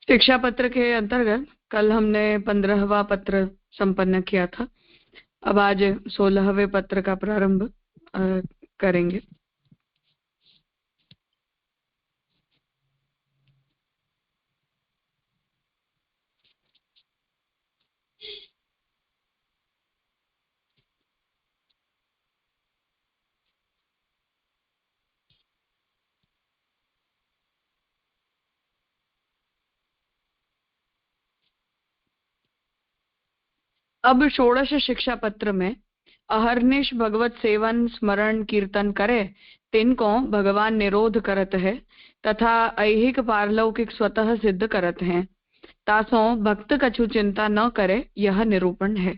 शिक्षा पत्र के अंतर्गत कल हमने 15वां पत्र संपन्न किया था। अब आज 16वें पत्र का प्रारंभ करेंगे। अब षोडश शिक्षा पत्र में अहर्निश भगवत सेवन स्मरण कीर्तन करे तिनको भगवान निरोध करत है तथा ऐहिक पारलौकिक स्वतः सिद्ध करत हैं तासों भक्त कछु चिंता न करे, यह निरूपण है।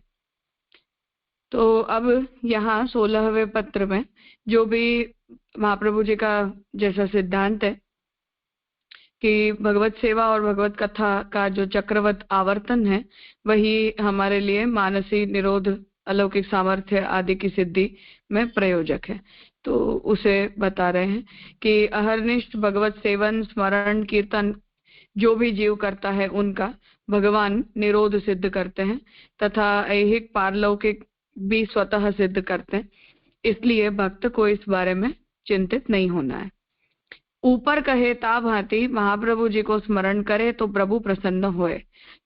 तो अब यहाँ 16वें पत्र में जो भी महाप्रभु जी का जैसा सिद्धांत है कि भगवत सेवा और भगवत कथा का जो चक्रवत आवर्तन है वही हमारे लिए मानसी निरोध, अलौकिक सामर्थ्य आदि की सिद्धि में प्रयोजक है। तो उसे बता रहे हैं कि अहर्निष्ठ भगवत सेवन स्मरण कीर्तन जो भी जीव करता है उनका भगवान निरोध सिद्ध करते हैं तथा ऐहिक पारलौकिक भी स्वतः सिद्ध करते हैं, इसलिए भक्त को इस बारे में चिंतित नहीं होना है। ऊपर कहे ता भांति महाप्रभु जी को स्मरण करे तो प्रभु प्रसन्न होए,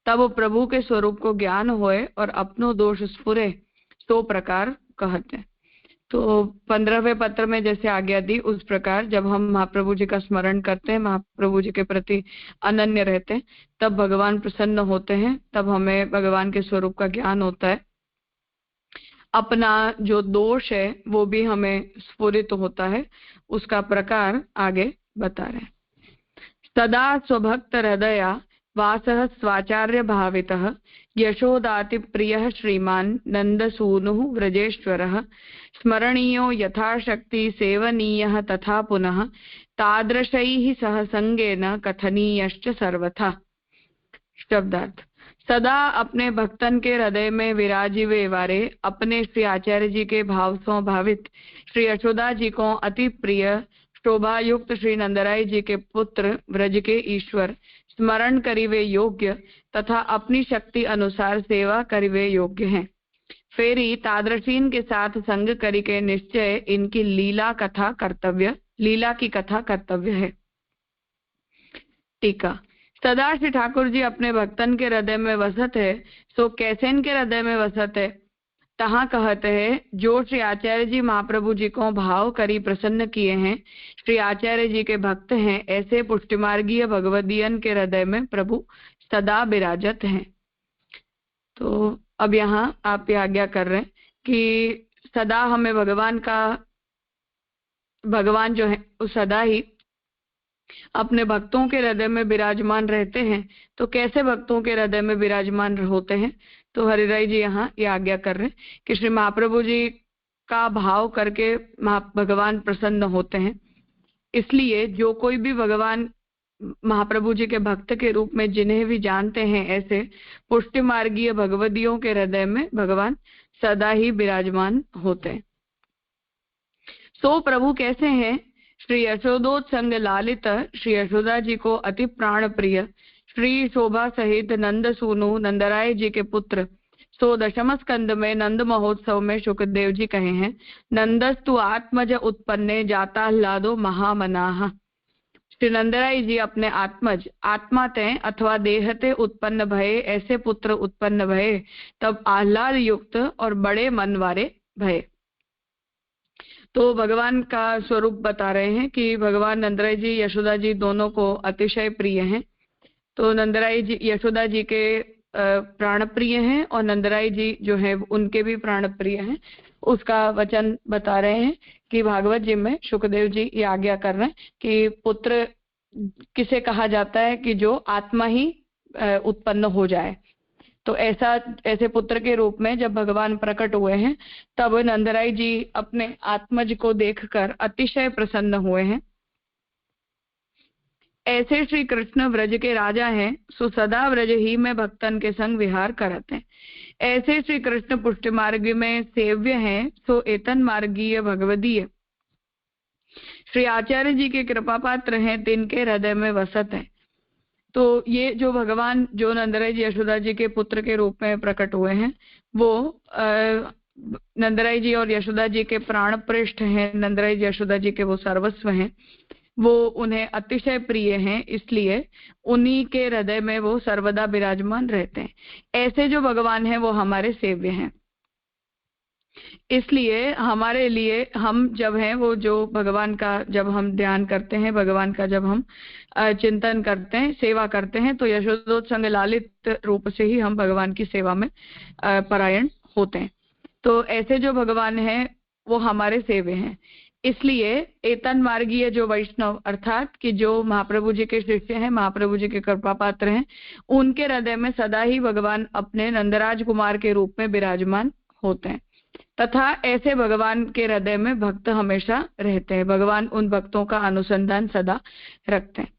तब प्रभु के स्वरूप को ज्ञान होए और अपनो दोष स्फुरे, तो प्रकार कहते। तो 15वें पत्र में जैसे आज्ञा दी उस प्रकार जब हम महाप्रभु जी का स्मरण करते हैं, महाप्रभु जी के प्रति अनन्य रहते हैं, तब भगवान प्रसन्न होते हैं, तब हमें भगवान के स्वरूप का ज्ञान होता है, अपना जो दोष है वो भी हमें स्फुरित होता है। उसका प्रकार आगे बता रहे हैं। सदा स्वभक्त हृदया वासः स्वाचार्य भावितः यशोदाति प्रियः श्रीमान नंदसूनुः व्रजेश्वरः स्मरणीयो यथाशक्ति सेवनीयः तथा पुनः तादृशैः सह संगेन कथनीयश्च सर्वथा। शब्दार्थ। सदा अपने भक्तन के हृदय में विराजिवे वारे अपने श्री आचार्य जी के भाव सो भावित श्री यशोदा जी को अति प्रिय शोभा युक्त श्री नंदराय जी के पुत्र व्रज के ईश्वर स्मरण करिवे योग्य तथा अपनी शक्ति अनुसार सेवा करिवे योग्य हैं। फेरी तादृशीन के साथ संग करी के निश्चय इनकी लीला की कथा कर्तव्य है। टीका। सदा श्री ठाकुर जी अपने भक्तन के हृदय में वसत है, सो कैसे इनके हृदय में वसत है तहाँ कहते हैं जो श्री आचार्य जी महाप्रभु जी को भाव करी प्रसन्न किए हैं, श्री आचार्य जी के भक्त हैं, ऐसे पुष्टिमार्गीय भगवदीयन के हृदय में प्रभु सदा विराजत हैं। तो अब यहाँ आप ये आज्ञा कर रहे हैं कि सदा हमें भगवान जो है वो सदा ही अपने भक्तों के हृदय में विराजमान रहते हैं। तो कैसे भक्तों के हृदय में विराजमान होते हैं? तो हरिराय जी यहाँ ये आज्ञा कर रहे हैं कि श्री महाप्रभु जी का भाव करके भगवान प्रसन्न होते हैं। इसलिए जो कोई भी भगवान महाप्रभु जी के भक्त के रूप में जिन्हें भी जानते हैं, ऐसे पुष्टि मार्गीय भगवदियों के हृदय में भगवान सदा ही विराजमान होते हैं। सो प्रभु कैसे हैं? श्री यशोदोत्संग लालित श्री यशोदा जी को अति प्राण प्रिय श्री शोभा सहित नंद सूनु नंदराय जी के पुत्र सो दशम स्कंद में नंद महोत्सव में शुकदेव जी कहे हैं, नंदस्तु आत्मज उत्पन्ने जाता ह्लादो महामनाह। श्री नंदराय जी अपने आत्मज आत्मा ते अथवा देहते उत्पन्न भये, ऐसे पुत्र उत्पन्न भये, तब आह्लाद युक्त और बड़े मन वाले भये। तो भगवान का स्वरूप बता रहे हैं कि भगवान नंदराय जी यशोदा जी दोनों को अतिशय प्रिय हैं। तो नंदराय जी यशोदा जी के प्राण प्रिय हैं और नंदराय जी जो है उनके भी प्राण प्रिय हैं। उसका वचन बता रहे हैं कि भागवत जी में शुकदेव जी ये आज्ञा कर रहे हैं कि पुत्र किसे कहा जाता है कि जो आत्मा ही उत्पन्न हो जाए। तो ऐसे पुत्र के रूप में जब भगवान प्रकट हुए हैं, तब नंदराय जी अपने आत्मज को देखकर अतिशय प्रसन्न हुए हैं। ऐसे श्री कृष्ण व्रज के राजा हैं, सो सदा व्रज ही में भक्तन के संग विहार करते हैं। ऐसे श्री कृष्ण पुष्टि मार्ग में सेव्य हैं, सो एतन मार्गीय भगवदीय श्री आचार्य जी के कृपा पात्र हैं, तिनके हृदय में वसत है। तो ये जो भगवान जो नंदराय जी यशोदा जी के पुत्र के रूप में प्रकट हुए हैं, वो नंदराय जी और यशोदा जी के प्राण प्रेष्ठ हैं, नंदराय जी यशोदा जी के वो सर्वस्व हैं, वो उन्हें अतिशय प्रिय हैं, इसलिए उन्हीं के हृदय में वो सर्वदा विराजमान रहते हैं। ऐसे जो भगवान हैं वो हमारे सेव्य हैं, इसलिए हमारे लिए हम जब हैं वो जो भगवान का जब हम ध्यान करते हैं, भगवान का जब हम चिंतन करते हैं, सेवा करते हैं, तो यशोदोत्संग लालित रूप से ही हम भगवान की सेवा में परायण होते हैं। तो ऐसे जो भगवान हैं वो हमारे सेव्य हैं। इसलिए एतन मार्गीय जो वैष्णव अर्थात कि जो महाप्रभु जी के शिष्य हैं, महाप्रभु जी के कृपा पात्र हैं, उनके हृदय में सदा ही भगवान अपने नंदराज कुमार के रूप में विराजमान होते हैं, तथा ऐसे भगवान के हृदय में भक्त हमेशा रहते हैं। भगवान उन भक्तों का अनुसंधान सदा रखते हैं।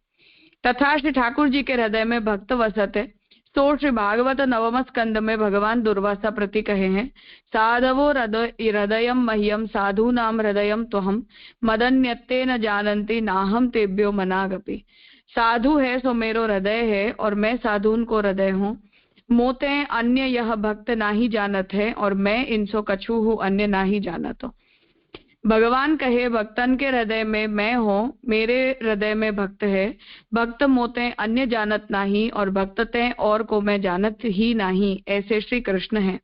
तथा श्री ठाकुर जी के हृदय में भक्त वसत है। तो श्री भागवत नवम स्कंद में भगवान दुर्वासा प्रति कहे हैं, साधवो हृदयम मह्यम साधु नाम हृदयम तो हम मदन्यत्ते न जानन्ति नाहम तेभ्यो मनागपि। साधु है सो मेरो हृदय है और मैं साधुन को हृदय हूँ। मोते अन्य यह भक्त नाही जानत है और मैं इनसो कछु हूँ अन्य नाही जानत हो। भगवान कहे भक्तन के हृदय में मैं हूँ, मेरे हृदय में भक्त है। भक्त मोते अन्य जानत नाही और भक्तते और को मैं जानत ही नाही, ऐसे श्री कृष्ण हैं।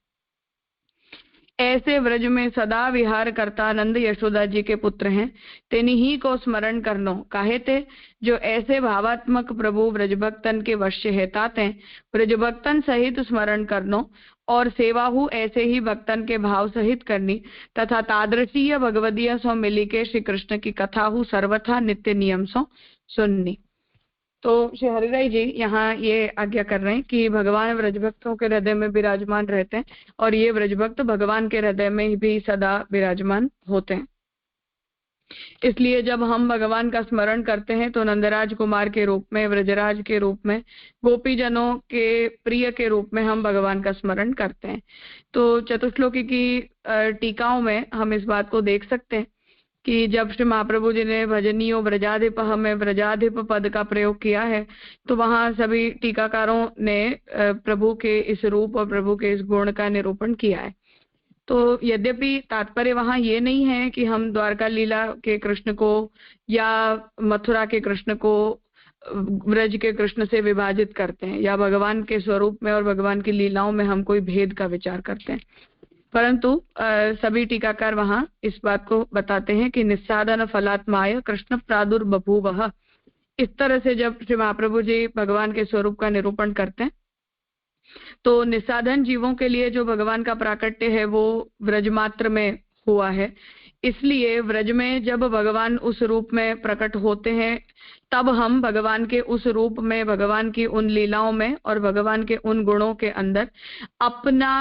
ऐसे व्रज में सदा विहार करता नंद यशोदा जी के पुत्र हैं, तेनी ही को स्मरण करनो काहे ते। जो ऐसे भावात्मक प्रभु व्रजभक्तन के वश्य है ताते व्रजभक्तन सहित स्मरण करनो और सेवाहु ऐसे ही भक्तन के भाव सहित करनी, तथा तादृशीय भगवदीय सो मिली के श्री कृष्ण की कथा हु सर्वथा नित्य नियम सो सुननी। तो श्री हरिराय जी यहाँ ये आज्ञा कर रहे हैं कि भगवान व्रजभक्तों के हृदय में विराजमान रहते हैं और ये व्रजभक्त भगवान के हृदय में भी सदा विराजमान होते हैं। इसलिए जब हम भगवान का स्मरण करते हैं तो नंदराज कुमार के रूप में, व्रजराज के रूप में, गोपीजनों के प्रिय के रूप में हम भगवान का स्मरण करते हैं। तो चतुश्लोकी की टीकाओं में हम इस बात को देख सकते हैं कि जब श्री महाप्रभु जी ने भजनियो व्रजाधिप में व्रजाधिप पद का प्रयोग किया है, तो वहां सभी टीकाकारों ने प्रभु के इस रूप और प्रभु के इस गुण का निरूपण किया है। तो यद्यपि तात्पर्य वहां ये नहीं है कि हम द्वारका लीला के कृष्ण को या मथुरा के कृष्ण को व्रज के कृष्ण से विभाजित करते हैं या भगवान के स्वरूप में और भगवान की लीलाओं में हम कोई भेद का विचार करते हैं, परंतु सभी टीकाकार वहां इस बात को बताते हैं कि निस्साधन फलात्माय कृष्ण प्रादुर्बभूवः। इस तरह से जब श्री महाप्रभु जी भगवान के स्वरूप का निरूपण करते हैं तो निस्साधन जीवों के लिए जो भगवान का प्राकट्य है वो व्रज मात्र में हुआ है। इसलिए व्रज में जब भगवान उस रूप में प्रकट होते हैं तब हम भगवान के उस रूप में, भगवान की उन लीलाओं में और भगवान के उन गुणों के अंदर अपना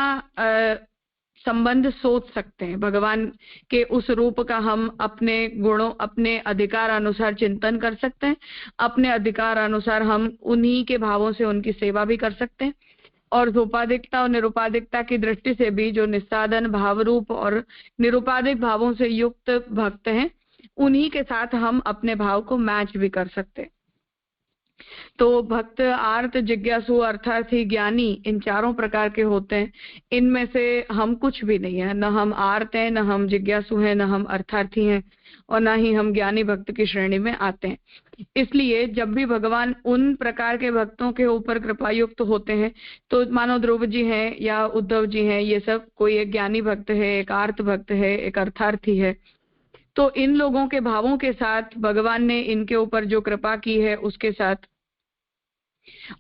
संबंध सोच सकते हैं। भगवान के उस रूप का हम अपने गुणों, अपने अधिकार अनुसार चिंतन कर सकते हैं। अपने अधिकार अनुसार हम उन्हीं के भावों से उनकी सेवा भी कर सकते हैं। और सोपाधिकता और निरुपाधिकता की दृष्टि से भी जो निस्साधन भाव रूप और निरुपाधिक भावों से युक्त भक्त हैं, उन्हीं के साथ हम अपने भाव को मैच भी कर सकते हैं। तो भक्त, आर्त, जिज्ञासु, अर्थार्थी, ज्ञानी, इन चारों प्रकार के होते हैं। इनमें से हम कुछ भी नहीं है, न हम आर्त हैं, न हम जिज्ञासु हैं, न हम अर्थार्थी हैं और न ही हम ज्ञानी भक्त की श्रेणी में आते हैं। इसलिए जब भी भगवान उन प्रकार के भक्तों के ऊपर कृपायुक्त होते हैं, तो मानो ध्रुव जी हैं या उद्धव जी हैं, ये सब कोई एक ज्ञानी भक्त है, एक आर्त भक्त है, एक अर्थार्थी है, तो इन लोगों के भावों के साथ भगवान ने इनके ऊपर जो कृपा की है उसके साथ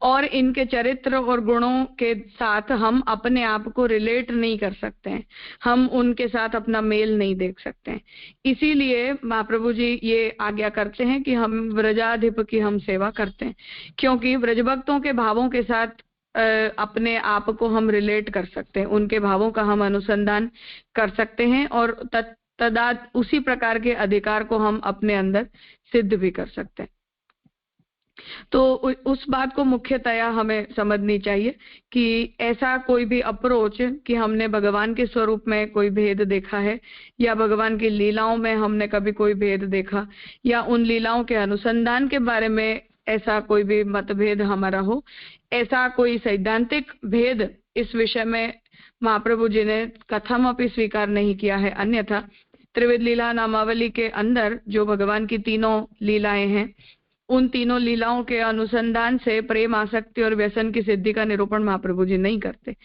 और इनके चरित्र और गुणों के साथ हम अपने आप को रिलेट नहीं कर सकते हैं, हम उनके साथ अपना मेल नहीं देख सकते हैं। इसीलिए महाप्रभु जी ये आज्ञा करते हैं कि हम व्रजाधिप की हम सेवा करते हैं, क्योंकि व्रजभक्तों के भावों के साथ अपने आप को हम रिलेट कर सकते हैं, उनके भावों का हम अनुसंधान कर सकते हैं और तदा उसी प्रकार के अधिकार को हम अपने अंदर सिद्ध भी कर सकते हैं। तो उस बात को मुख्यतया हमें समझनी चाहिए कि ऐसा कोई भी अप्रोच कि हमने भगवान के स्वरूप में कोई भेद देखा है या भगवान की लीलाओं में हमने कभी कोई भेद देखा या उन लीलाओं के अनुसंधान के बारे में ऐसा कोई भी मतभेद हमारा हो, ऐसा कोई सैद्धांतिक भेद इस विषय में महाप्रभु जी ने कथमपि स्वीकार नहीं किया है। अन्यथा त्रिविध लीला नामावली के अंदर जो भगवान की तीनों लीलाएं हैं, उन तीनों लीलाओं के अनुसंधान से प्रेम, आसक्ति और व्यसन की सिद्धि का निरूपण महाप्रभु जी नहीं करते।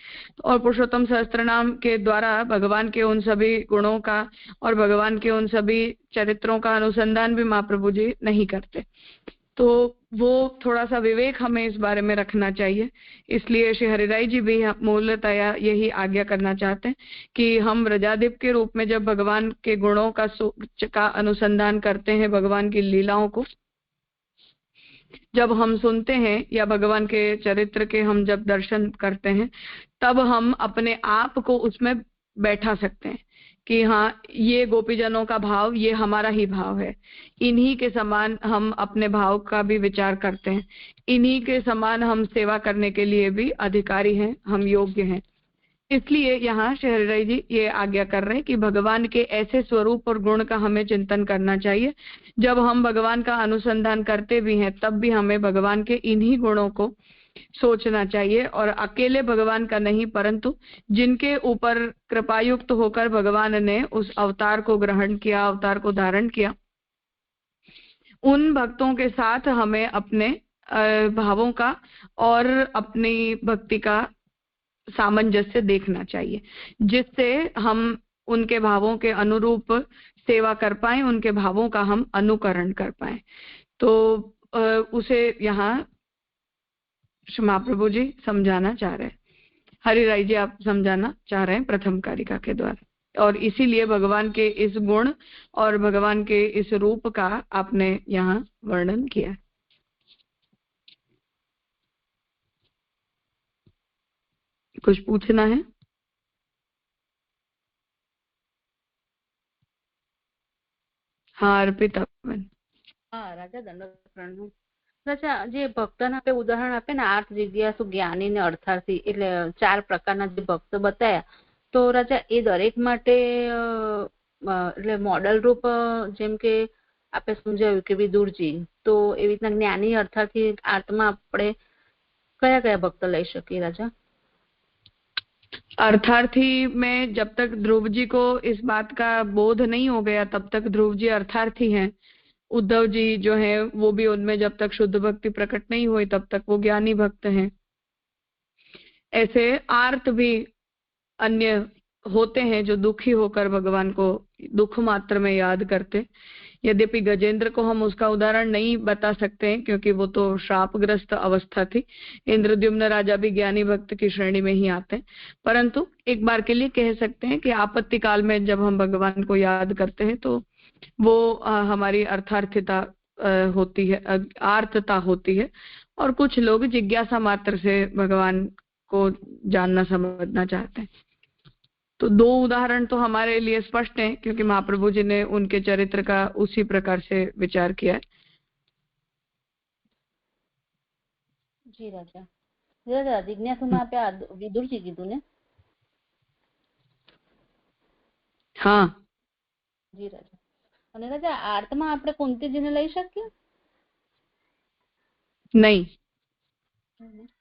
और पुरुषोत्तम सहस्त्रनाम के द्वारा भगवान के उन सभी गुणों का और भगवान के उन सभी चरित्रों का अनुसंधान भी महाप्रभु जी नहीं करते। तो वो थोड़ा सा विवेक हमें इस बारे में रखना चाहिए। इसलिए श्री हरिराय जी भी मूलतः यही आज्ञा करना चाहते हैं कि हम रजादीप के रूप में जब भगवान के गुणों का अनुसंधान करते हैं, भगवान की लीलाओं को जब हम सुनते हैं या भगवान के चरित्र के हम जब दर्शन करते हैं, तब हम अपने आप को उसमें बैठा सकते हैं कि हाँ, ये गोपीजनों का भाव, ये हमारा ही भाव है। इन्हीं के समान हम अपने भाव का भी विचार करते हैं, इन्हीं के समान हम सेवा करने के लिए भी अधिकारी हैं, हम योग्य हैं। इसलिए यहाँ श्री हरिराय जी ये आज्ञा कर रहे हैं कि भगवान के ऐसे स्वरूप और गुण का हमें चिंतन करना चाहिए। जब हम भगवान का अनुसंधान करते भी हैं, तब भी हमें भगवान के इन्हीं गुणों को सोचना चाहिए, और अकेले भगवान का नहीं, परंतु जिनके ऊपर कृपायुक्त होकर भगवान ने उस अवतार को ग्रहण किया, अवतार को धारण किया, उन भक्तों के साथ हमें अपने भावों का और अपनी भक्ति का सामंजस्य देखना चाहिए, जिससे हम उनके भावों के अनुरूप सेवा कर पाए, उनके भावों का हम अनुकरण कर पाए। तो उसे यहाँ महाप्रभु जी समझाना चाह रहे हैं। हरिराय जी आप समझाना चाह रहे हैं प्रथम कारिका के द्वारा, और इसीलिए भगवान के इस गुण और भगवान के इस रूप का आपने यहाँ वर्णन किया। कुछ पूछना है? हाँ अर्पिता बेन। હા રાજા દંડવત પ્રણામ. રાજા જે ભક્તના આપણે ઉદાહરણ આપે ને, આઠ જિજ્ઞાસુ, જ્ઞાની ને અર્થાર્થી, એટલે ચાર પ્રકારના જે ભક્ત બતાયા, તો રાજા એ દરેક માટે એટલે મોડલ રૂપ જેમ કે આપણે સમજાવ્યું કે વિદુરજી, તો એવી રીતના જ્ઞાની અર્થાર્થી આર્ટમાં આપણે કયા કયા ભક્ત લઈ શકીએ રાજા? अर्थार्थी में जब तक ध्रुव जी को इस बात का बोध नहीं हो गया, तब तक ध्रुव जी अर्थार्थी हैं। उद्धव जी जो है वो भी, उनमें जब तक शुद्ध भक्ति प्रकट नहीं हुई तब तक वो ज्ञानी भक्त हैं। ऐसे आर्त भी अन्य होते हैं जो दुखी होकर भगवान को दुख मात्र में याद करते। यद्यपि गजेंद्र को हम उसका उदाहरण नहीं बता सकते हैं, क्योंकि वो तो श्रापग्रस्त अवस्था थी। इंद्रद्युम्न राजा भी ज्ञानी भक्त की श्रेणी में ही आते हैं, परंतु एक बार के लिए कह सकते हैं कि आपत्ति काल में जब हम भगवान को याद करते हैं तो वो हमारी अर्थार्थिता होती है, आर्तता होती है। और कुछ लोग जिज्ञासा मात्र से भगवान को जानना समझना चाहते हैं। तो दो उदाहरण तो हमारे लिए स्पष्ट हैं, क्योंकि महाप्रभु जी ने उनके चरित्र का उसी प्रकार से विचार किया है। જી રાજા. રાજા જિજ્ઞાસુમાં આપણે વિદુરજી કીધું ને? हाँ જી રાજા. અને રાજા આર્ટમાં આપણે કુંતીજીને લઈ શકીએ? नहीं।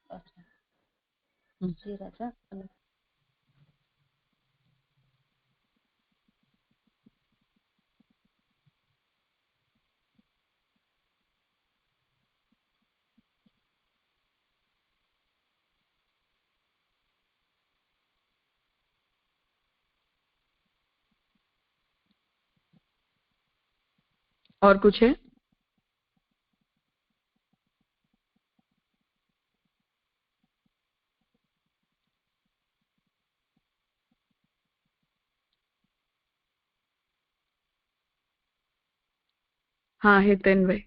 અચ્છા જી રાજા. और कुछ है? हाँ हितेन भाई।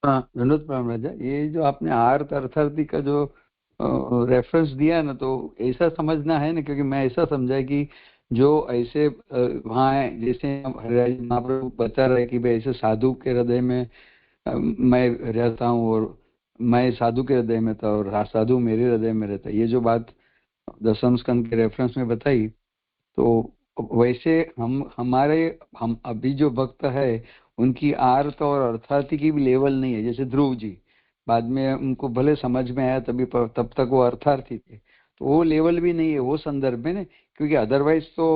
हाँ धन्यवाद प्रणाम राजा। ये जो आपने आर्त अर्थार्थी का जो रेफरेंस दिया ना, तो ऐसा समझना है ना, क्योंकि मैं ऐसा समझा कि जो ऐसे वहाँ है, जैसे हरिराज महाप्रभु बता रहे कि भाई ऐसे साधु के हृदय में मैं रहता हूँ और मैं साधु के हृदय में था और साधु मेरे हृदय में रहता है। ये जो बात दशम स्कंद के रेफरेंस में बताई, तो वैसे हम अभी जो भक्त है उनकी आर्त और अर्थार्थी की भी लेवल नहीं है। जैसे ध्रुव जी, बाद में उनको भले समझ में आया तभी, पर तब तक वो अर्थार्थी थे, तो वो लेवल भी नहीं है वो संदर्भ में ना। क्योंकि अदरवाइज तो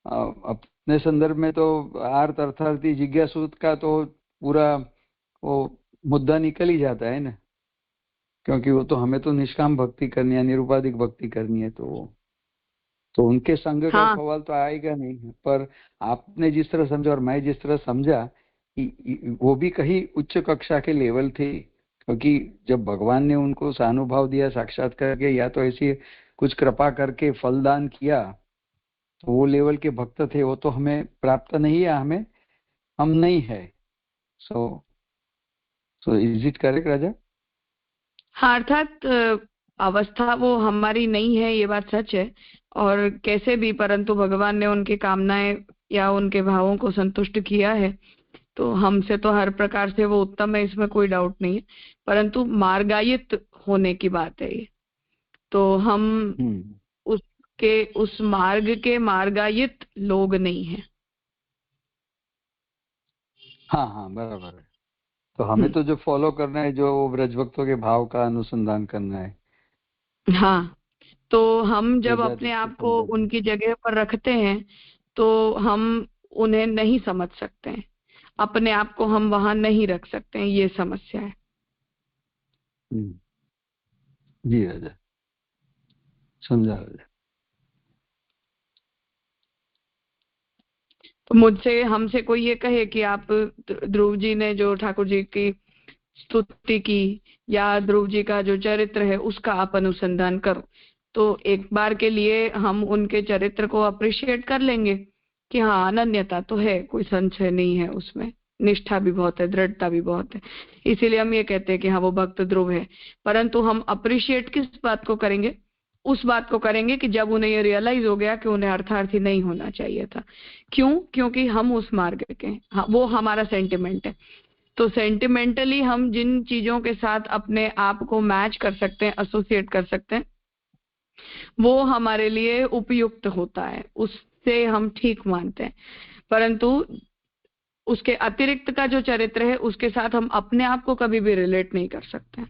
अपने संदर्भ में तो आर्त अर्थार्थी जिज्ञासु का तो पूरा वो मुद्दा निकल ही जाता है ना। क्योंकि वो तो हमें तो निष्काम भक्ति करनी है, निरुपाधिक भक्ति करनी है, तो उनके संग का हाँ सवाल तो आएगा नहीं। पर आपने जिस तरह समझा और मैं जिस तरह समझा वो भी कहीं उच्च कक्षा के लेवल थे। क्योंकि जब भगवान ने उनको सानुभाव दिया साक्षात करके, या तो ऐसी कुछ कृपा करके फलदान किया, तो वो लेवल के भक्त थे। वो तो हमें प्राप्त नहीं है, हम नहीं है। सो सो इज इट करेक्ट राजा? हाँ, अर्थात अवस्था वो हमारी नहीं है, ये बात सच है। और कैसे भी, परंतु भगवान ने उनकी कामनाएं या उनके भावों को संतुष्ट किया है, तो हमसे तो हर प्रकार से वो उत्तम है, इसमें कोई डाउट नहीं है। परंतु मार्गायित होने की बात है ये। तो हम उसके उस मार्ग के मार्गायित लोग नहीं है। हाँ हाँ, बराबर है। तो हमें तो जो फॉलो करना है, जो ब्रजभक्तों के भाव का अनुसंधान करना है। हाँ, तो हम जब अपने ब्रजादि के आप को संदर्भ में। उनकी जगह पर रखते हैं तो हम उन्हें नहीं समझ सकते हैं, अपने आप को हम वहां नहीं रख सकते हैं, ये समस्या है। जी राजा, समझा राजा। तो मुझसे हमसे कोई ये कहे कि आप ध्रुव जी ने जो ठाकुर जी की स्तुति की या ध्रुव जी का जो चरित्र है उसका आप अनुसंधान करो, तो एक बार के लिए हम उनके चरित्र को अप्रिशिएट कर लेंगे कि हाँ, अनन्यता तो है, कोई संशय नहीं है उसमें, निष्ठा भी बहुत है, दृढ़ता भी बहुत है, इसीलिए हम ये कहते हैं कि हाँ, वो भक्त ध्रुव है। परंतु हम अप्रिशिएट किस बात को करेंगे? उस बात को करेंगे कि जब उन्हें ये रियलाइज हो गया कि उन्हें अर्थार्थी नहीं होना चाहिए था। क्यों? क्योंकि हम उस मार्ग के, हाँ, वो हमारा सेंटिमेंट है। तो सेंटिमेंटली हम जिन चीजों के साथ अपने आप को मैच कर सकते हैं, एसोसिएट कर सकते हैं, वो हमारे लिए उपयुक्त होता है, उससे हम ठीक मानते हैं। परंतु उसके अतिरिक्त का जो चरित्र है उसके साथ हम अपने आप को कभी भी रिलेट नहीं कर सकते।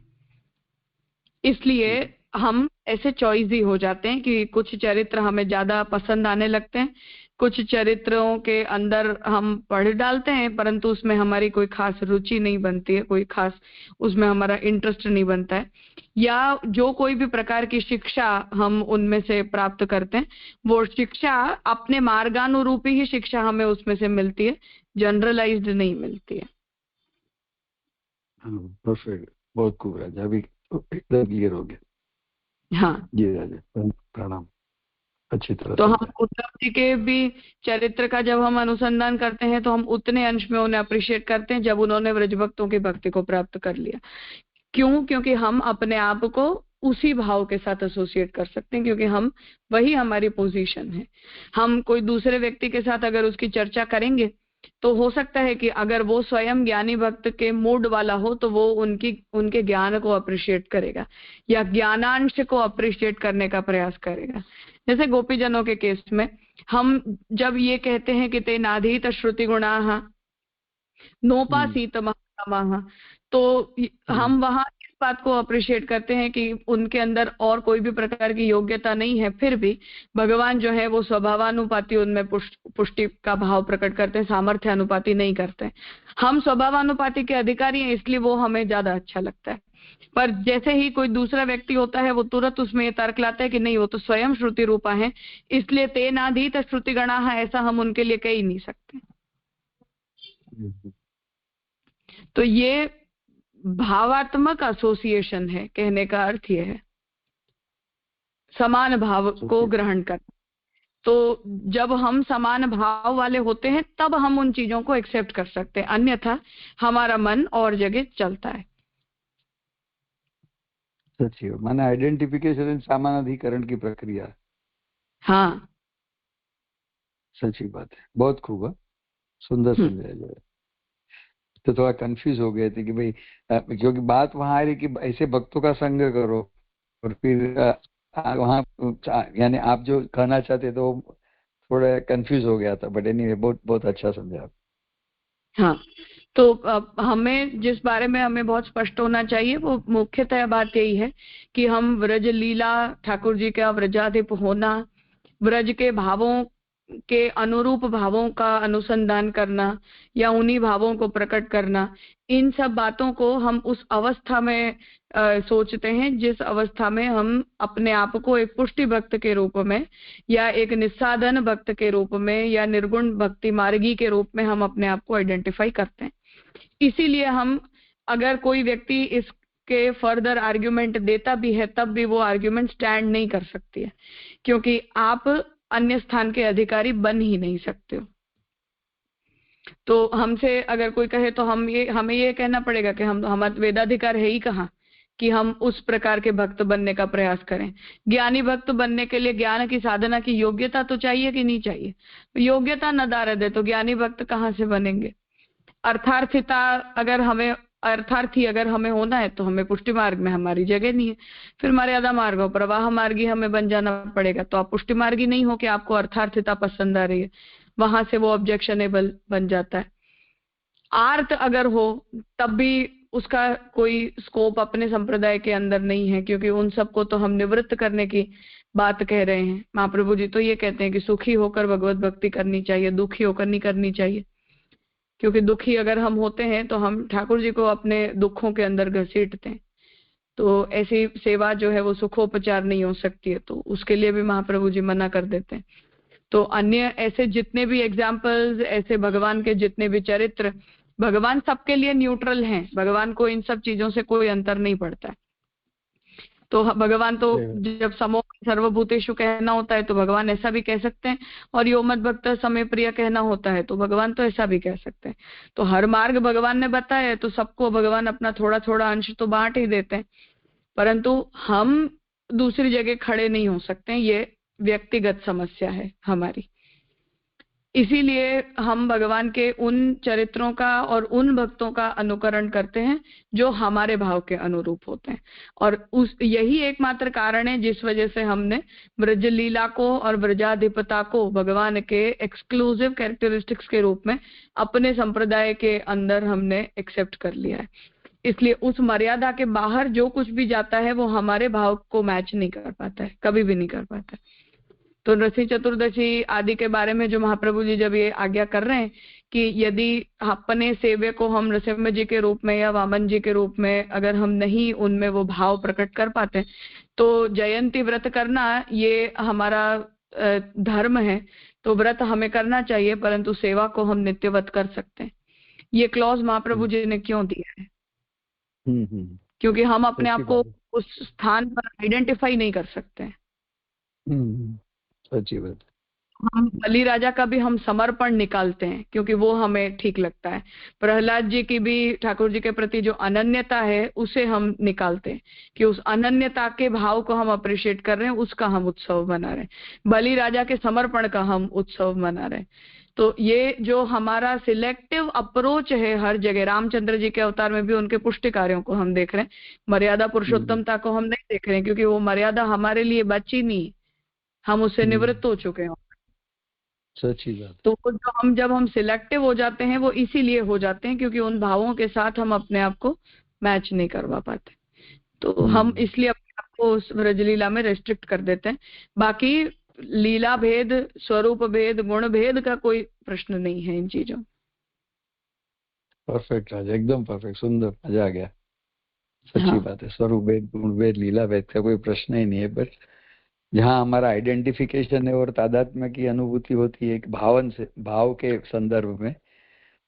इसलिए हम ऐसे चॉइसी हो जाते हैं कि कुछ चरित्र हमें ज्यादा पसंद आने लगते हैं, कुछ चरित्रों के अंदर हम पढ़ डालते हैं, परंतु उसमें हमारी कोई खास रुचि नहीं बनती है, कोई खास उसमें हमारा इंटरेस्ट नहीं बनता है। या जो कोई भी प्रकार की शिक्षा हम उनमें से प्राप्त करते हैं, वो शिक्षा अपने मार्गानुरूपी ही शिक्षा हमें उसमें से मिलती है, जनरलाइज्ड नहीं मिलती है। परफेक्ट, बहुत खूब राजा, अभी एकदम क्लियर हो गया। हाँ, जी राजा, प्रणाम, अच्छी तरह तो हम समझा। उद्धव जी के भी चरित्र का जब हम अनुसंधान करते हैं तो हम उतने अंश में उन्हें अप्रिशिएट करते हैं जब उन्होंने व्रजभक्तों की भक्ति को प्राप्त कर लिया। क्यों? क्योंकि हम अपने आप को उसी भाव के साथ एसोसिएट कर सकते हैं, क्योंकि हम, वही हमारी पोजीशन है। हम कोई दूसरे व्यक्ति के साथ अगर उसकी चर्चा करेंगे तो हो सकता है कि अगर वो स्वयं ज्ञानी भक्त के मूड वाला हो तो वो उनके ज्ञान को अप्रिशिएट करेगा या ज्ञानांश को अप्रिशिएट करने का प्रयास करेगा। जैसे गोपीजनों के केस में हम जब ये कहते हैं कि ते नाधीत श्रुति गुणाः नोपासीत महात्माः, तो हम वहां इस बात को अप्रिशिएट करते हैं कि उनके अंदर और कोई भी प्रकार की योग्यता नहीं है, फिर भी भगवान जो है वो स्वभावानुपाती उनमें पुष्टि का भाव प्रकट करते हैं, सामर्थ्य अनुपाती नहीं करते हैं। हम स्वभावानुपाती के अधिकारी हैं, इसलिए वो हमें ज्यादा अच्छा लगता है। पर जैसे ही कोई दूसरा व्यक्ति होता है वो तुरंत उसमें ये तर्क लाता है कि नहीं, वो तो स्वयं श्रुति रूपा है, इसलिए ते नाधीत श्रुति गणा है, ऐसा हम उनके लिए कह ही नहीं सकते। तो ये भावात्मक एसोसिएशन है, कहने का अर्थ यह है समान भाव को ग्रहण कर। तो जब हम समान भाव वाले होते हैं तब हम उन चीजों को एक्सेप्ट कर सकते हैं, अन्यथा हमारा मन और जगह चलता है। सच्ची माने आइडेंटिफिकेशन एंड सामानाधिकरण की प्रक्रिया। हाँ, सच्ची बात है, बहुत खूब है, सुंदर समझाया जाए। तो थोड़ा कंफ्यूज हो गए थे कि भाई क्योंकि बात वहां आ रही कि ऐसे भक्तों का संग करो, और फिर वहां यानी आप जो कहना चाहते तो थोड़ा कंफ्यूज हो गया था, बट एनीवे बहुत बहुत अच्छा समझा आप। हाँ, तो हमें जिस बारे में हमें बहुत स्पष्ट होना चाहिए वो मुख्यतः बात यही है कि हम व्रज लीला, ठाकुर जी का व्रजाधिप होना, व्रज के भावों के अनुरूप भावों का अनुसंधान करना या उन्हीं भावों को प्रकट करना, इन सब बातों को हम उस अवस्था में सोचते हैं जिस अवस्था में हम अपने आप को एक पुष्टि भक्त के रूप में या एक निस्साधन भक्त के रूप में या निर्गुण भक्ति मार्गी के रूप में हम अपने आप को आइडेंटिफाई करते हैं। इसीलिए हम, अगर कोई व्यक्ति इसके फर्दर आर्ग्यूमेंट देता भी है तब भी वो आर्ग्यूमेंट स्टैंड नहीं कर सकती है, क्योंकि आप अन्य स्थान के अधिकारी बन ही नहीं सकते हो। तो हमसे अगर कोई कहे तो हमें ये कहना पड़ेगा कि हमारा वेदाधिकार है ही कहाँ कि हम उस प्रकार के भक्त बनने का प्रयास करें। ज्ञानी भक्त बनने के लिए ज्ञान की साधना की योग्यता तो चाहिए कि नहीं चाहिए? योग्यता नदारद है तो ज्ञानी भक्त कहाँ से बनेंगे? अर्थार्थिता अर्थार्थी अगर हमें होना है तो हमें पुष्टि मार्ग में हमारी जगह नहीं है, फिर मर्यादा मार्ग और प्रवाह मार्गी हमें बन जाना पड़ेगा। तो आप पुष्टि मार्गी नहीं हो कि आपको अर्थार्थिता पसंद आ रही है, वहां से वो ऑब्जेक्शनेबल बन जाता है। आर्त अगर हो तब भी उसका कोई स्कोप अपने संप्रदाय के अंदर नहीं है, क्योंकि उन सबको तो हम निवृत्त करने की बात कह रहे हैं। महाप्रभु जी तो ये कहते हैं कि सुखी होकर भगवत भक्ति करनी चाहिए, दुखी होकर नहीं करनी चाहिए, क्योंकि दुखी अगर हम होते हैं तो हम ठाकुर जी को अपने दुखों के अंदर घसीटते हैं। तो ऐसी सेवा जो है वो सुखोपचार नहीं हो सकती है, तो उसके लिए भी महाप्रभु जी मना कर देते हैं। तो अन्य ऐसे जितने भी एग्जाम्पल्स, ऐसे भगवान के जितने भी चरित्र, भगवान सबके लिए न्यूट्रल हैं, भगवान को इन सब चीजों से कोई अंतर नहीं पड़ता है। तो भगवान तो जब समो सर्वभूतेषु कहना होता है तो भगवान ऐसा भी कह सकते हैं, और यो मद भक्त समय प्रिय कहना होता है तो भगवान तो ऐसा भी कह सकते हैं। तो हर मार्ग भगवान ने बताया है, तो सबको भगवान अपना थोड़ा थोड़ा अंश तो बांट ही देते हैं, परंतु हम दूसरी जगह खड़े नहीं हो सकते, ये व्यक्तिगत समस्या है हमारी। इसीलिए हम भगवान के उन चरित्रों का और उन भक्तों का अनुकरण करते हैं जो हमारे भाव के अनुरूप होते हैं, और यही एकमात्र कारण है जिस वजह से हमने ब्रज लीला को और ब्रजाधिपता को भगवान के एक्सक्लूसिव कैरेक्टरिस्टिक्स के रूप में अपने संप्रदाय के अंदर हमने एक्सेप्ट कर लिया है। इसलिए उस मर्यादा के बाहर जो कुछ भी जाता है वो हमारे भाव को मैच नहीं कर पाता है, कभी भी नहीं कर पाता है। तो नरसिंह चतुर्दशी आदि के बारे में जो महाप्रभु जी जब ये आज्ञा कर रहे हैं कि यदि अपने सेव्य को हम नरसिम्हा जी के रूप में या वामन जी के रूप में अगर हम नहीं उनमें वो भाव प्रकट कर पाते तो जयंती व्रत करना ये हमारा धर्म है, तो व्रत हमें करना चाहिए, परंतु सेवा को हम नित्यवत कर सकते हैं। ये क्लॉज महाप्रभु जी ने क्यों दिया है? क्योंकि हम अपने आप को उस स्थान पर आइडेंटिफाई नहीं कर सकते हैं। सच्ची बात। हम बलि राजा का भी हम समर्पण निकालते हैं क्योंकि वो हमें ठीक लगता है। प्रहलाद जी की भी ठाकुर जी के प्रति जो अनन्यता है उसे हम निकालते हैं कि उस अनन्यता के भाव को हम अप्रिशिएट कर रहे हैं, उसका हम उत्सव मना रहे हैं। बलि राजा के समर्पण का हम उत्सव मना रहे हैं। तो ये जो हमारा सिलेक्टिव अप्रोच है हर जगह, रामचंद्र जी के अवतार में भी उनके पुष्टि कार्यों को हम देख रहे हैं, मर्यादा पुरुषोत्तमता को हम नहीं देख रहे हैं, क्योंकि वो मर्यादा हमारे लिए बची नहीं, हम उससे निवृत्त हो चुके हैं। सच्ची बात। तो जब हम सिलेक्टिव हो जाते हैं वो इसीलिए हो जाते हैं क्योंकि उन भावों के साथ हम अपने आप को मैच नहीं करवा पाते, तो हम इसलिए अपने आप को उस ब्रजलीला में रेस्ट्रिक्ट कर देते हैं। बाकी लीला भेद, स्वरूप भेद, गुण भेद का कोई प्रश्न नहीं है इन चीजों। परफेक्ट राजा, एकदम परफेक्ट, सुंदर, मजा आ गया। सच्ची बात है, स्वरूप भेद, गुण भेद, लीला भेद का कोई प्रश्न ही नहीं है, बट जहाँ हमारा आइडेंटिफिकेशन है और तादात्म्य की अनुभूति होती है एक भावन से, भाव के संदर्भ में,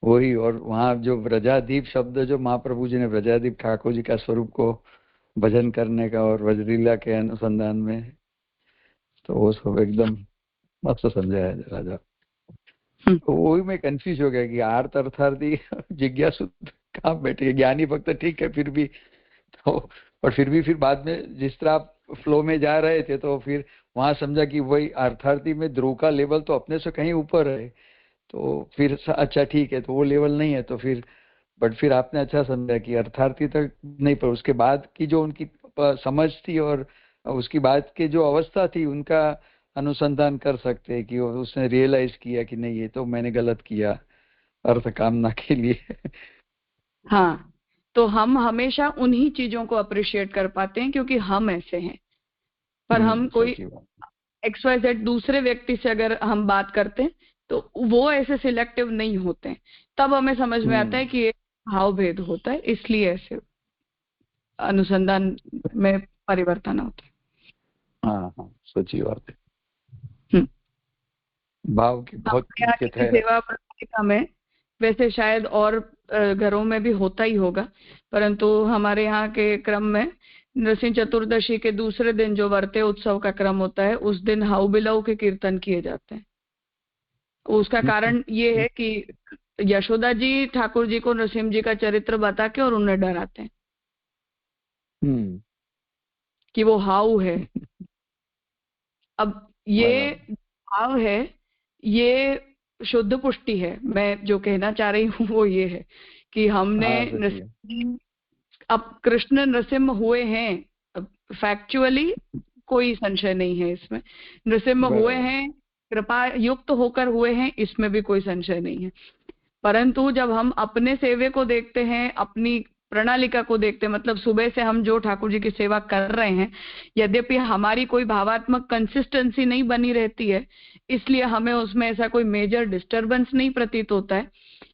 वही। और वहाँ जो व्रजादीप शब्द जो महाप्रभु जी ने व्रजादीप ठाकुर जी का स्वरूप को भजन करने का और व्रजलीला के अनुसंधान में, तो वो सब एकदम मस्त समझाया राजा। तो वही मैं कंफ्यूज हो गया कि आर्त अर्थार्थी जिज्ञासु कहाँ बैठे, ज्ञानी भक्त ठीक है फिर भी, तो और फिर भी फिर बाद में जिस तरह आप फ्लो में जा रहे थे तो फिर वहां समझा कि वही अर्थार्थी में ध्रुव का लेवल तो अपने से कहीं ऊपर है, तो फिर अच्छा ठीक है, तो वो लेवल नहीं है, तो फिर बट फिर आपने अच्छा समझा कि अर्थार्थी तक नहीं, पर उसके बाद की जो उनकी समझ थी और उसकी बाद की जो अवस्था थी, उनका अनुसंधान कर सकते हैं कि उसने रियलाइज किया कि नहीं ये तो मैंने गलत किया अर्थ कामना के लिए। हाँ, तो हम हमेशा उन्हीं चीजों को अप्रिशिएट कर पाते हैं क्योंकि हम ऐसे हैं। पर हम कोई सच्ची बात। XYZ दूसरे व्यक्ति से अगर हम बात करते हैं तो वो ऐसे सिलेक्टिव नहीं होते हैं, तब हमें समझ में आता है कि ये भाव भेद होता है, इसलिए ऐसे अनुसंधान में परिवर्तन होता है। हाँ हाँ, सच्ची बात है। हम्म। भाव की बहुत यहाँ की मुख्यतः है। सेवा प्रणालिका में वैसे शायद और घरों में भी होता ही होगा, परंतु हमारे यहाँ के क्रम में नरसिंह चतुर्दशी के दूसरे दिन जो वर्ते उत्सव का क्रम होता है, उस दिन हाउ बिलाऊ के कीर्तन किए जाते हैं। उसका कारण ये है कि यशोदा जी ठाकुर जी को नरसिंह जी का चरित्र बता के और उन्हें डराते हैं कि वो हाउ है। अब ये भाव है, ये शुद्ध पुष्टि है। मैं जो कहना चाह रही हूँ वो ये है कि हमने नरसिंह, अब कृष्ण नरसिंह हुए हैं, फैक्चुअली कोई संशय नहीं है इसमें, नरसिंह हुए हैं, कृपा युक्त होकर हुए हैं, इसमें भी कोई संशय नहीं है। परंतु जब हम अपने सेवे को देखते हैं, अपनी प्रणालिका को देखते हैं, मतलब सुबह से हम जो ठाकुर जी की सेवा कर रहे हैं, यद्यपि हमारी कोई भावात्मक कंसिस्टेंसी नहीं बनी रहती है, इसलिए हमें उसमें ऐसा कोई मेजर डिस्टरबेंस नहीं प्रतीत होता है।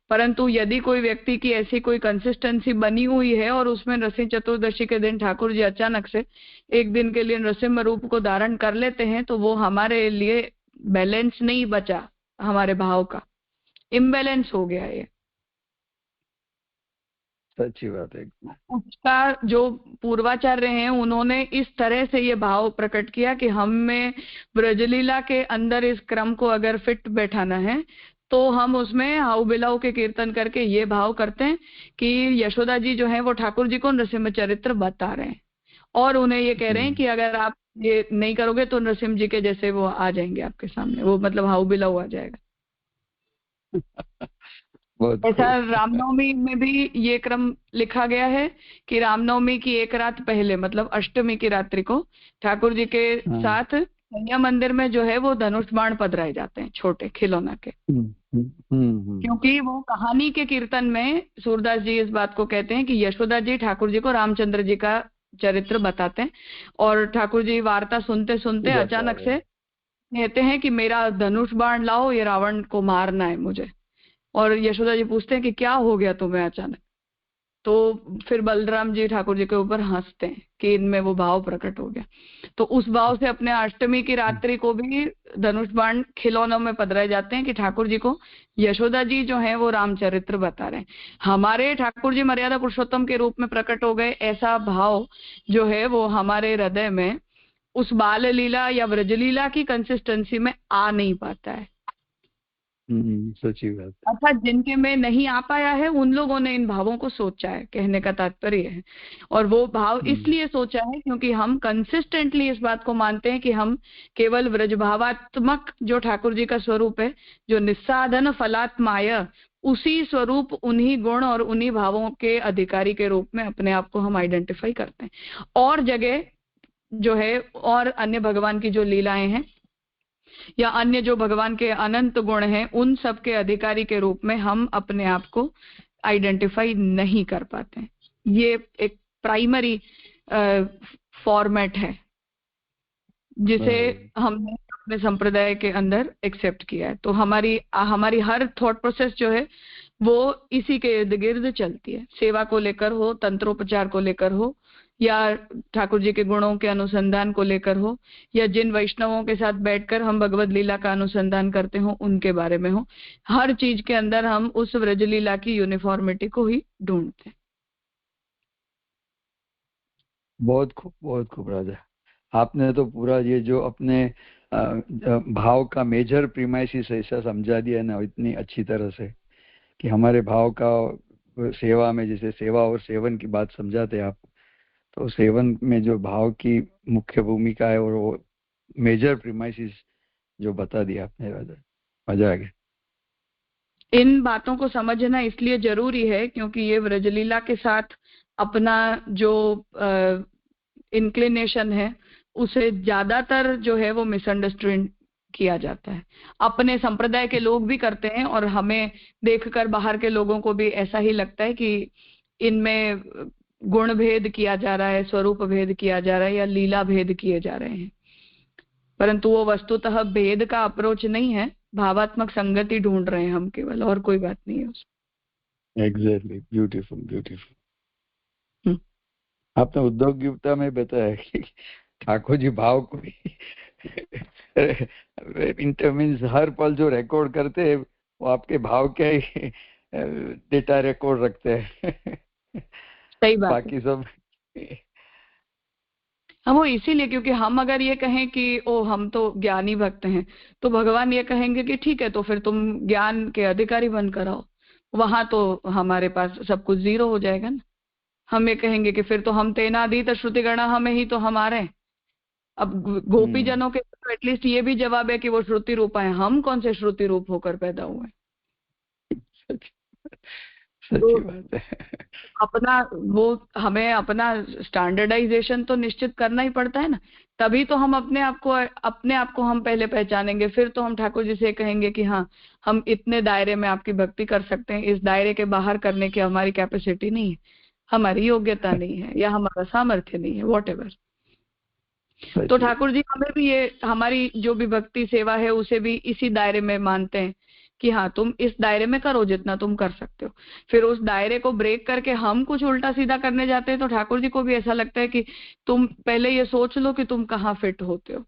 परंतु यदि कोई व्यक्ति की ऐसी कोई कंसिस्टेंसी बनी हुई है और उसमें नरसिंह चतुर्दशी के दिन ठाकुर जी अचानक से एक दिन के लिए नरसिंह रूप को धारण कर लेते हैं, तो वो हमारे लिए बैलेंस नहीं बचा, हमारे भाव का इम्बैलेंस हो गया। ये सच्ची बात है। उसका जो पूर्वाचार्य हैं उन्होंने इस तरह से ये भाव प्रकट किया कि हम में ब्रजलीला के अंदर इस क्रम को अगर फिट बैठाना है तो हम उसमें हाउ बिलाऊ के कीर्तन करके ये भाव करते हैं कि यशोदा जी जो है वो ठाकुर जी को नरसिंह चरित्र बता रहे हैं और उन्हें ये कह रहे हैं कि अगर आप ये नहीं करोगे तो नरसिंह जी के जैसे वो आ जाएंगे आपके सामने, वो मतलब हाउ बिलाऊ आ जाएगा। ऐसा रामनवमी में भी ये क्रम लिखा गया है कि रामनवमी की एक रात पहले, मतलब अष्टमी की रात्रि को ठाकुर जी के साथ कन्या मंदिर में जो है वो धनुष बाण पधराए जाते हैं, छोटे खिलौना के। क्योंकि वो कहानी के कीर्तन में सूरदास जी इस बात को कहते हैं कि यशोदा जी ठाकुर जी को रामचंद्र जी का चरित्र बताते हैं और ठाकुर जी वार्ता सुनते सुनते अचानक से कहते हैं कि मेरा धनुष बाण लाओ, ये रावण को मारना है मुझे। और यशोदा जी पूछते हैं कि क्या हो गया तुम्हें अचानक, तो फिर बलराम जी ठाकुर जी के ऊपर हंसते हैं कि इनमें वो भाव प्रकट हो गया। तो उस भाव से अपने अष्टमी की रात्रि को भी धनुष बाण खिलौनों में पधराए जाते हैं कि ठाकुर जी को यशोदा जी जो है वो रामचरित्र बता रहे हैं, हमारे ठाकुर जी मर्यादा पुरुषोत्तम के रूप में प्रकट हो गए। ऐसा भाव जो है वो हमारे हृदय में उस बाल लीला या ब्रजलीला की कंसिस्टेंसी में आ नहीं पाता है। सच्ची बात। अर्थात जिनके में नहीं आ पाया है उन लोगों ने इन भावों को सोचा है, कहने का तात्पर्य है। और वो भाव इसलिए सोचा है क्योंकि हम कंसिस्टेंटली इस बात को मानते हैं कि हम केवल व्रजभावात्मक जो ठाकुर जी का स्वरूप है, जो निस्साधन फलात्माय, उसी स्वरूप, उन्हीं गुण और उन्हीं भावों के अधिकारी के रूप में अपने आप को हम आइडेंटिफाई करते हैं। और जगह जो है और अन्य भगवान की जो लीलाएं हैं या अन्य जो भगवान के अनंत गुण हैं, उन सब के अधिकारी के रूप में हम अपने आप को आइडेंटिफाई नहीं कर पाते हैं। ये एक प्राइमरी फॉर्मेट है जिसे हमने अपने संप्रदाय के अंदर एक्सेप्ट किया है। तो हमारी हर थॉट प्रोसेस जो है वो इसी के इर्द गिर्द चलती है, सेवा को लेकर हो, तंत्रोपचार को लेकर हो, या ठाकुर जी के गुणों के अनुसंधान को लेकर हो, या जिन वैष्णवों के साथ बैठकर हम भगवत लीला का अनुसंधान करते हो उनके बारे में हो। हर चीज के अंदर हम उस व्रजलीला की यूनिफॉर्मिटी को ही ढूंढते हैं। बहुत खूब राजा, आपने तो पूरा ये जो अपने भाव का मेजर प्रीमाइसिस ऐसा समझा दिया ना इतनी अच्छी तरह से कि हमारे भाव का सेवा में, जैसे सेवा और सेवन की बात समझाते आप, तो सेवन में जो भाव की मुख्य भूमिका है और वो मेजर प्रीमाइसिस जो बता दिया आपने राजा, मजा आ गया। इन बातों को समझना इसलिए जरूरी है क्योंकि ये व्रजलीला के साथ अपना जो इंक्लिनेशन है उसे ज्यादातर जो है वो मिसअंडरस्टैंड किया जाता है। अपने संप्रदाय के लोग भी करते हैं और हमें देखकर बाहर के लोगों को भी ऐसा ही लगता है कि इनमें गुण भेद किया जा रहा है, स्वरूप भेद किया जा रहा है या लीला भेद किए जा रहे हैं, परंतु वो वस्तुतः भेद का अप्रोच नहीं है, भावात्मक संगति ढूंढ रहे हैं हम केवल, और कोई बात नहीं है उसमें। Exactly, beautiful beautiful. आपने उद्योग गीता में बताया कि ठाकुर जी भाव को मीन्स हर पल जो रिकॉर्ड करते हैं वो आपके भाव के ही डेटा रिकॉर्ड रखते हैं। सही बात बाकी सब हम वो इसीलिए, क्योंकि हम अगर ये कहें कि ओ हम तो ज्ञानी भक्त हैं, तो भगवान ये कहेंगे कि ठीक है, तो फिर तुम ज्ञान के अधिकारी बनकर आओ, वहां तो हमारे पास सब कुछ जीरो हो जाएगा ना। हम ये कहेंगे कि फिर तो हम तेनादीत श्रुति गणा हमें ही तो हमारे। अब गोपी जनों के तो एटलीस्ट ये भी जवाब है कि वो श्रुति रूपा है, हम कौन से श्रुति रूप होकर पैदा हुए। सच्ची बात है। अपना वो हमें अपना स्टैंडर्डाइजेशन तो निश्चित करना ही पड़ता है ना, तभी तो हम अपने आप को हम पहले पहचानेंगे, फिर तो हम ठाकुर जी से कहेंगे कि हाँ हम इतने दायरे में आपकी भक्ति कर सकते हैं, इस दायरे के बाहर करने की हमारी कैपेसिटी नहीं है, हमारी योग्यता नहीं है या हमारा सामर्थ्य नहीं है, वॉटएवर। तो ठाकुर जी हमें भी ये हमारी जो भी भक्ति सेवा है उसे भी इसी दायरे में मानते हैं कि हाँ तुम इस दायरे में करो जितना तुम कर सकते हो। फिर उस दायरे को ब्रेक करके हम कुछ उल्टा सीधा करने जाते हैं तो ठाकुर जी को भी ऐसा लगता है कि तुम पहले ये सोच लो कि तुम कहाँ फिट होते हो।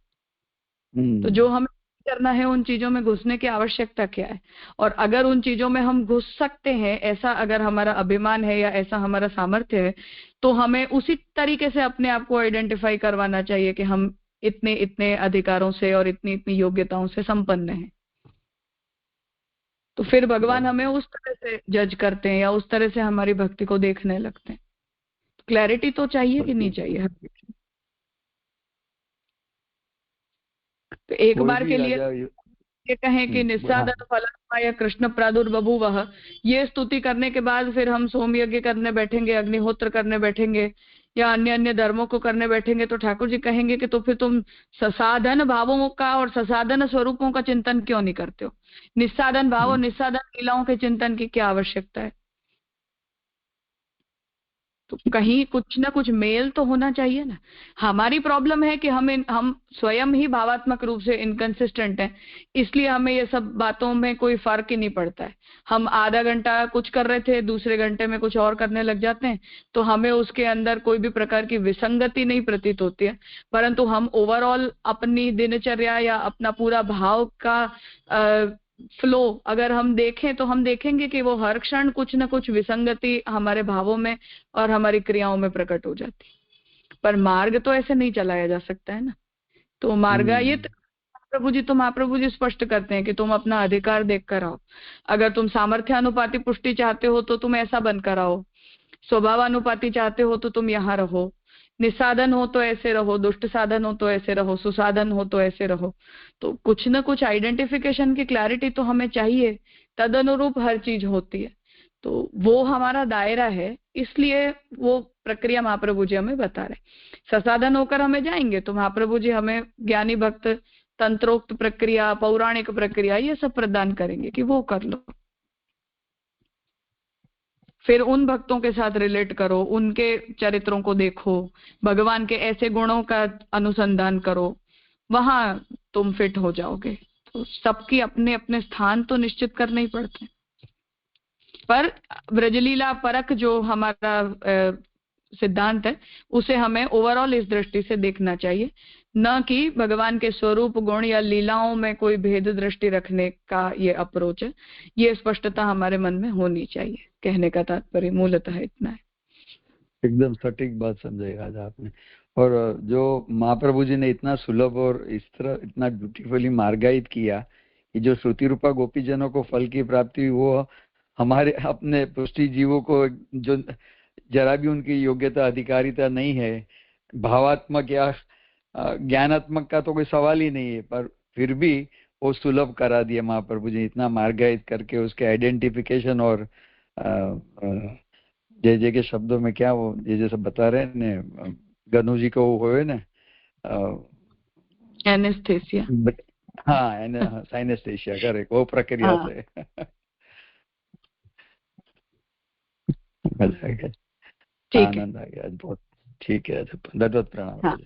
तो जो हमें करना है उन चीजों में घुसने की आवश्यकता क्या है, और अगर उन चीजों में हम घुस सकते हैं, ऐसा अगर हमारा अभिमान है या ऐसा हमारा सामर्थ्य है, तो हमें उसी तरीके से अपने आप को आइडेंटिफाई करवाना चाहिए कि हम इतने इतने अधिकारों से और इतनी इतनी योग्यताओं से संपन्न हैं। तो फिर भगवान हमें उस तरह से जज करते हैं या उस तरह से हमारी भक्ति को देखने लगते हैं। क्लैरिटी तो चाहिए कि नहीं चाहिए। तो एक बार के लिए ये कहें कि निस्सादन फलमय कृष्ण प्रादुर्बभूवः, ये स्तुति करने के बाद फिर हम सोम यज्ञ करने बैठेंगे, अग्निहोत्र करने बैठेंगे या अन्य अन्य धर्मों को करने बैठेंगे, तो ठाकुर जी कहेंगे कि तो फिर तुम ससाधन भावों का और ससाधन स्वरूपों का चिंतन क्यों नहीं करते हो? निस्साधन भाव और निस्साधन लीलाओं के चिंतन की क्या आवश्यकता है? तो कहीं कुछ ना कुछ मेल तो होना चाहिए ना। हमारी प्रॉब्लम है कि हम स्वयं ही भावात्मक रूप से इनकंसिस्टेंट हैं, इसलिए हमें ये सब बातों में कोई फर्क ही नहीं पड़ता है। हम आधा घंटा कुछ कर रहे थे, दूसरे घंटे में कुछ और करने लग जाते हैं, तो हमें उसके अंदर कोई भी प्रकार की विसंगति नहीं प्रतीत होती है, परंतु हम ओवरऑल अपनी दिनचर्या या अपना पूरा भाव का फ्लो अगर हम देखें तो हम देखेंगे कि वो हर क्षण कुछ न कुछ विसंगति हमारे भावों में और हमारी क्रियाओं में प्रकट हो जाती। पर मार्ग तो ऐसे नहीं चलाया जा सकता है ना। तो मार्ग ये महाप्रभु जी स्पष्ट करते हैं कि तुम अपना अधिकार देख कर आओ। अगर तुम सामर्थ्यानुपाती पुष्टि चाहते हो तो तुम ऐसा बनकर आओ, स्वभावानुपाती चाहते हो तो तुम यहाँ रहो, निस्साधन हो तो ऐसे रहो, दुष्ट साधन हो तो ऐसे रहो, सुसाधन हो तो ऐसे रहो। तो कुछ न कुछ आइडेंटिफिकेशन की क्लैरिटी तो हमें चाहिए, तद अनुरूप हर चीज होती है। तो वो हमारा दायरा है, इसलिए वो प्रक्रिया महाप्रभु जी हमें बता रहे। ससाधन होकर हमें जाएंगे तो महाप्रभु जी हमें ज्ञानी भक्त तंत्रोक्त प्रक्रिया, पौराणिक प्रक्रिया ये सब प्रदान करेंगे कि वो कर लो। फिर उन भक्तों के साथ रिलेट करो, उनके चरित्रों को देखो, भगवान के ऐसे गुणों का अनुसंधान करो, वहां तुम फिट हो जाओगे। तो सबकी अपने अपने स्थान तो निश्चित करने ही पड़ते हैं, पर ब्रजलीला परक जो हमारा सिद्धांत है उसे हमें ओवरऑल इस दृष्टि से देखना चाहिए, न कि भगवान के स्वरूप गुण या लीलाओं में कोई भेद दृष्टि रखने का ये अप्रोच है। ये स्पष्टता हमारे मन में होनी चाहिए। कहने का तात्पर्य मूलतः इतना है। एकदम सटीक बात समझाई आज आपने। और जो महाप्रभु जी ने इतना सुलभ और इस तरह इतना ब्यूटीफुली मार्गायित किया कि जो श्रुति रूपा गोपी जनों को फल की प्राप्ति हुई, वो हमारे अपने पुष्टि जीवों को जो जरा भी उनकी योग्यता अधिकारिता नहीं है, भावात्मक या ज्ञानात्मक का तो कोई सवाल ही नहीं है, पर फिर भी वो सुलभ करा दिया महाप्रभु जी इतना मार्गायित करके। उसके आइडेंटिफिकेशन और जय जय के शब्दों में क्या वो जैसे बता रहे हैं गनु जी को हुए ना एनेस्थेसिया, हाँ साइनेस्थेशिया, करेक्ट, वो प्रक्रिया से मजा आ गया, आनंद आ गया बहुत। ठीक है, दंडवत प्रणाम।